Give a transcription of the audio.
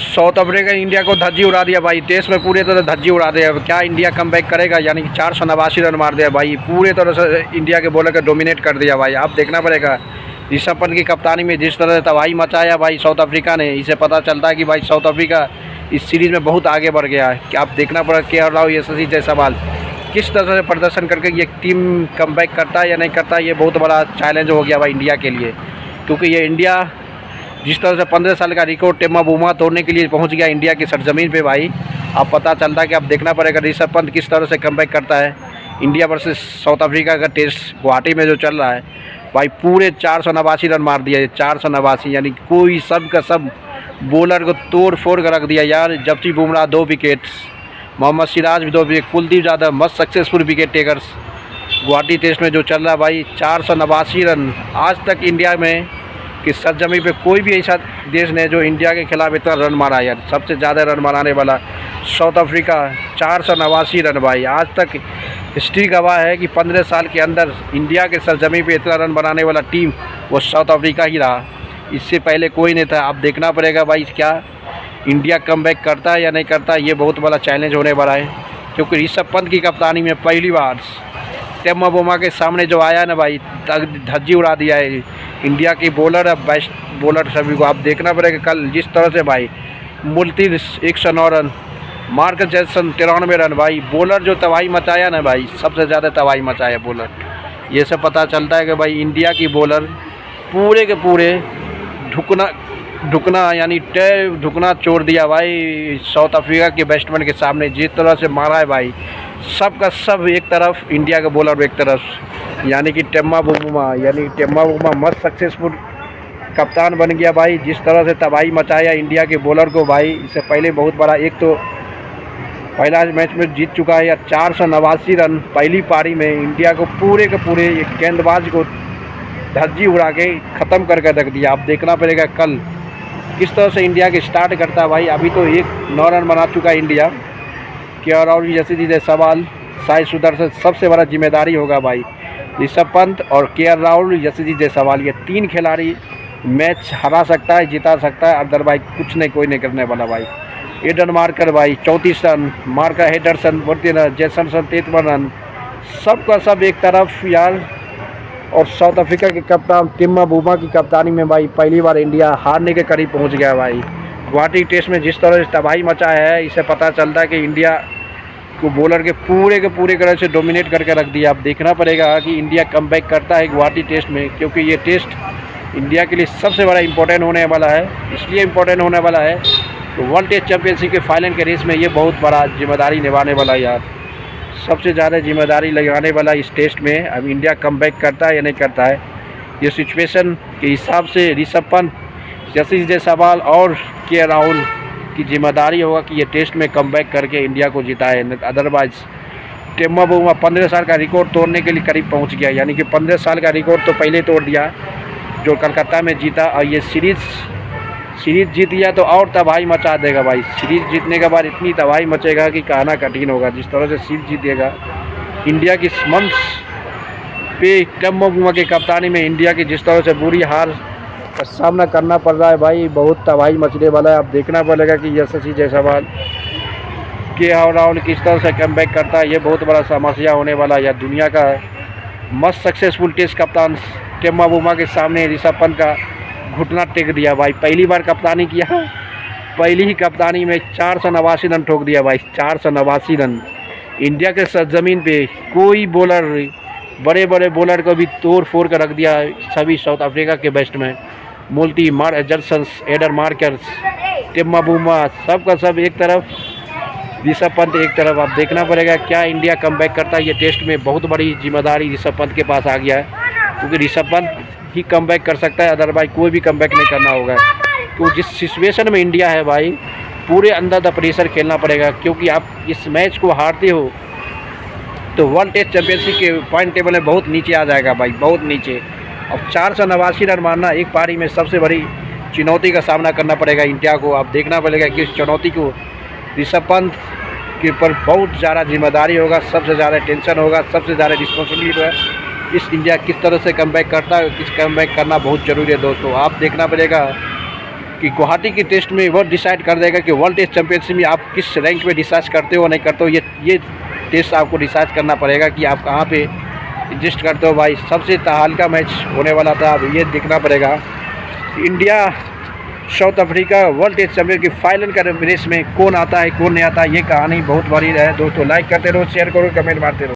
South Africa India को धज्जी उड़ा दिया भाई, टेस्ट में पूरे तरह धज्जी उड़ा दिया। क्या इंडिया कमबैक करेगा? यानी कि 489 रन मार दिया भाई, पूरे तरह से इंडिया के बॉलर को डोमिनेट कर दिया भाई। आप देखना पड़ेगा ऋषभ पंत की कप्तानी में जिस तरह से तबाही मचाया भाई साउथ अफ्रीका ने, इससे पता चलता है कि भाई साउथ अफ्रीका इस सीरीज़ में बहुत आगे बढ़ गया है। कि आप देखना पड़ेगा के.एल. राहुल, यशस्वी जायसवाल किस तरह से प्रदर्शन करके ये टीम कमबैक करता है या नहीं करता, ये बहुत बड़ा चैलेंज हो गया भाई इंडिया के लिए। क्योंकि ये इंडिया जिस तरह से 15 साल का रिकॉर्ड टेम्मा बुमा तोड़ने के लिए पहुंच गया इंडिया की सरजमीन पे भाई, अब पता चलता है कि अब देखना पड़ेगा ऋषभ पंत किस तरह से कमबैक करता है। इंडिया वर्सेस साउथ अफ्रीका का टेस्ट गुवाहाटी में जो चल रहा है भाई, पूरे 489 रन मार दिया, 489, यानी कोई सब का सब बॉलर को तोड़ फोड़ कर रख दिया यार। जसप्रीत बुमराह 2 विकेट्स, मोहम्मद सिराज भी 2 विकेट, कुलदीप यादव मस्त successful wicket takers. Guwahati test में जो चल रहा है भाई, 489 रन। आज तक इंडिया में कि सरजमी पे कोई भी ऐसा देश ने जो इंडिया के खिलाफ इतना रन मारा यार। सबसे ज़्यादा रन मारने वाला साउथ अफ्रीका, 489 रन भाई। आज तक हिस्ट्री गवाह है कि 15 साल के अंदर इंडिया के सरजमी पे इतना रन बनाने वाला टीम वो साउथ अफ्रीका ही रहा, इससे पहले कोई नहीं था। अब देखना पड़ेगा भाई क्या इंडिया कमबैक करता है या नहीं करता, ये बहुत बड़ा चैलेंज होने वाला है। क्योंकि ऋषभ पंत की कप्तानी में पहली बार टेम्मा बुमा के सामने जो आया ना भाई, धज्जी उड़ा दिया है इंडिया की बॉलर। अब बेस्ट बॉलर सभी को आप देखना पड़ेगा कल जिस तरह से भाई मुल्ती 109 रन, मार्कस जैक्सन 93 रन भाई। बॉलर जो तबाही मचाया ना भाई, सबसे ज़्यादा तबाही मचाया बॉलर। ये सब पता चलता है कि भाई इंडिया की बॉलर पूरे के पूरे ढुकना यानी ढुकना छोड़ दिया भाई साउथ अफ्रीका के बैट्समैन के सामने। जिस तरह से मारा है भाई, सब का सब एक तरफ, इंडिया का बॉलर एक तरफ, यानी कि टेम्मा बुमा मस्त सक्सेसफुल कप्तान बन गया भाई। जिस तरह से तबाही मचाया इंडिया के बॉलर को भाई, इससे पहले बहुत बड़ा, एक तो पहला मैच में जीत चुका है या 489 रन पहली पारी में। इंडिया को पूरे के पूरे एक गेंदबाज को धज्जी उड़ा के ख़त्म करके रख दिया। अब देखना पड़ेगा कल किस तरह से इंडिया के स्टार्ट करता है भाई। अभी तो 9 रन बना चुका है इंडिया। के.एल. राहुल, यशस्वी जायसवाल, साई सुदर्शन, सबसे बड़ा जिम्मेदारी होगा भाई ऋषभ पंत और के.एल. राहुल, यशस्वी जायसवाल, ये 3 खिलाड़ी मैच हरा सकता है, जिता सकता है। अदरवाइज कुछ नहीं, कोई नहीं करने वाला भाई। एडन मार्कर भाई 34 रन, मार्कर हेडरसन 32 रन, जैसनसन 53 रन, सबका सब एक तरफ यार। और साउथ अफ्रीका के कप्तान टेम्मा बुमा की कप्तानी में भाई पहली बार इंडिया हारने के करीब पहुंच गया भाई। गुवाहाटी टेस्ट में जिस तरह से तबाही मचा है, इससे पता चलता है कि इंडिया को बॉलर के पूरे तरह से डोमिनेट करके रख दिया। अब देखना पड़ेगा कि इंडिया कमबैक करता है गुवाहाटी टेस्ट में, क्योंकि ये टेस्ट इंडिया के लिए सबसे बड़ा इम्पोर्टेंट होने वाला है। इसलिए इम्पोर्टेंट होने वाला है तो वर्ल्ड टेस्ट चैंपियनशिप के फाइनल के रेस में ये बहुत बड़ा जिम्मेदारी निभाने वाला है यार। सबसे ज़्यादा जिम्मेदारी लगाने वाला इस टेस्ट में अब इंडिया कमबैक करता है या नहीं करता है। ये सिचुएशन के हिसाब से ऋषभ पंत, यशस्वी जायसवाल और के.एल. राहुल की जिम्मेदारी होगा कि ये टेस्ट में कमबैक करके इंडिया को जिताए। अदरवाइज टेम्मा बुमा 15 साल का रिकॉर्ड तोड़ने के लिए करीब पहुंच गया, यानी कि 15 साल का रिकॉर्ड तो पहले तोड़ दिया जो कलकत्ता में जीता। और ये सीरीज़ जीत गया तो और तबाही मचा देगा भाई। सीरीज़ जीतने के बाद इतनी तबाही मचेगा कि कहना कठिन होगा। जिस तरह से सीरीज़ जीतेगा इंडिया की मंच पे टेम्मा बुमा की कप्तानी में, इंडिया की जिस तरह से बुरी हार का सामना करना पड़ रहा है भाई, बहुत तबाही मचने वाला है। अब देखना पड़ेगा कि यशस्वी जायसवाल, के.एल. राहुल किस तरह से कमबैक करता है। ये बहुत बड़ा समस्या होने वाला है। दुनिया का मस्त सक्सेसफुल टेस्ट कप्तान टेम्मा बुमा के सामने ऋषभ पंत का घुटना टेक दिया भाई। पहली बार कप्तानी किया, पहली ही कप्तानी में 489 रन ठोक दिया भाई। 489 रन इंडिया के सरजमीन पे कोई बॉलर, बड़े बड़े बॉलर को भी तोड़ फोड़ कर रख दिया सभी साउथ अफ्रीका के बैट्समैन। मुल्टी, जर्सन, एडर मार्कर्स, टेम्मा बुमा, सबका सब एक तरफ, ऋषभ पंत एक तरफ। अब देखना पड़ेगा क्या इंडिया कमबैक करता है। ये टेस्ट में बहुत बड़ी जिम्मेदारी ऋषभ पंत के पास आ गया है, क्योंकि ऋषभ पंत ही कमबैक कर सकता है, अदरवाइज कोई भी कमबैक नहीं करना होगा। तो जिस सिचुएशन में इंडिया है भाई, पूरे अंडर द प्रेशर खेलना पड़ेगा। क्योंकि आप इस मैच को हारते हो तो वर्ल्ड टेस्ट चैंपियनशिप के पॉइंट टेबल में बहुत नीचे आ जाएगा भाई, बहुत नीचे। अब 489 रन मारना एक पारी में सबसे बड़ी चुनौती का सामना करना पड़ेगा इंडिया को। अब देखना पड़ेगा कि इस चुनौती को ऋषभ पंत के ऊपर बहुत ज़्यादा जिम्मेदारी होगा, सबसे ज़्यादा टेंशन होगा, सबसे ज़्यादा रिस्पॉन्सिबिलिटी है। इस इंडिया किस तरह से कमबैक करता है, किस कमबैक करना बहुत ज़रूरी है दोस्तों। आप देखना पड़ेगा कि गुवाहाटी की टेस्ट में वो डिसाइड कर देगा कि वर्ल्ड टेस्ट चैंपियनशिप में आप किस रैंक पे डिसाइड करते हो नहीं करते हो। ये टेस्ट आपको डिसाइड करना पड़ेगा कि आप कहाँ पे एडजस्ट करते हो भाई। सबसे हल्का मैच होने वाला था, अब ये देखना पड़ेगा India South Africa world test champion की फाइनल का रेस में कौन आता है कौन नहीं आता। ये कहानी बहुत बड़ी है दोस्तों। लाइक करते रहो, शेयर करो, कमेंट मारते रहो।